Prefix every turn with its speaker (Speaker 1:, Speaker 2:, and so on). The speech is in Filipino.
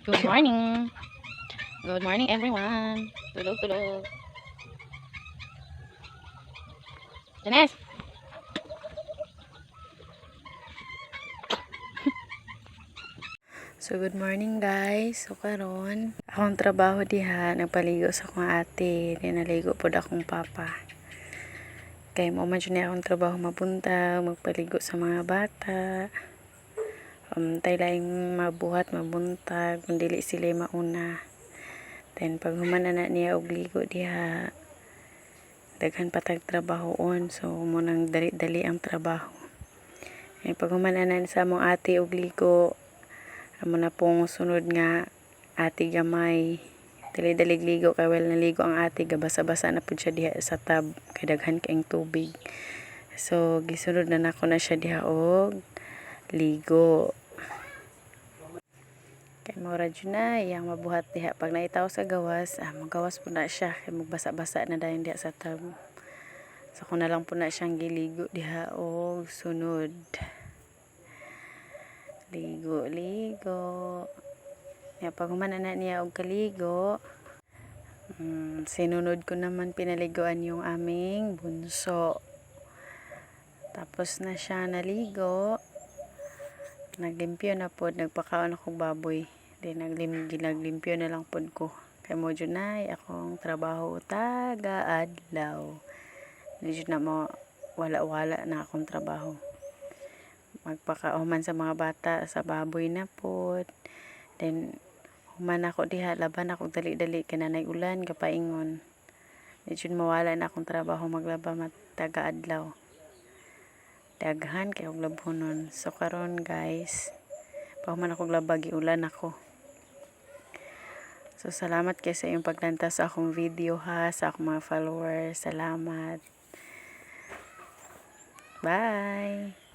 Speaker 1: Good morning. Good morning everyone. Tulog, tulog. Janice. So good morning guys. So karon, akong trabaho diha, nagpaligo sa akong ate, dinaligo pod akong papa. Kay mo man jud akong trabaho mapunta, magpaligo sa mga bata. Tay laing mabuhat, mabuntag, kung dili sila mauna. Then pag human na niya og ligo diha, daghan patag trabahoon, so munang dali-dali ang trabaho. Pag human na sa among ate og ligo, amo na pong sunod nga ate gamay, dali-dali ligo kay well naligo ang ate, gabasa-basa na pud siya diha sa tub kay daghan kaayong tubig. So gisunod na nako na siya diha og ligo. Kay mura dyan na, iyang mabuhat diha. Pag naitaw sa gawas, magawas po na siya. Kay magbasa-basa na dahil diha sa tub. So, kung na lang po na siyang giligo diha o sunod. Ligo, ligo. Pag humana na niya og kaligo, sinunod ko naman pinaliguan yung aming bunso. Tapos na siya naligo. Naglimpyo na po, nagpakaon akong baboy. Then naglimpyo na lang pod ko. Kay mo dyan na, akong trabaho taga-adlaw. Medyo na mo, wala-wala na akong trabaho. Magpakaoman sa mga bata, sa baboy na pod. Then, human ako diha, laban ako dali-dali, kananay ulan, kapaingon. Medyo mawala na akong trabaho, maglaba taga-adlaw. Daghan kay og labhonon. So karon guys, pahuman ako glaba giulan ako. So salamat kay sa iyong pagtanta sa akong video ha, sa akong mga followers. Salamat. Bye.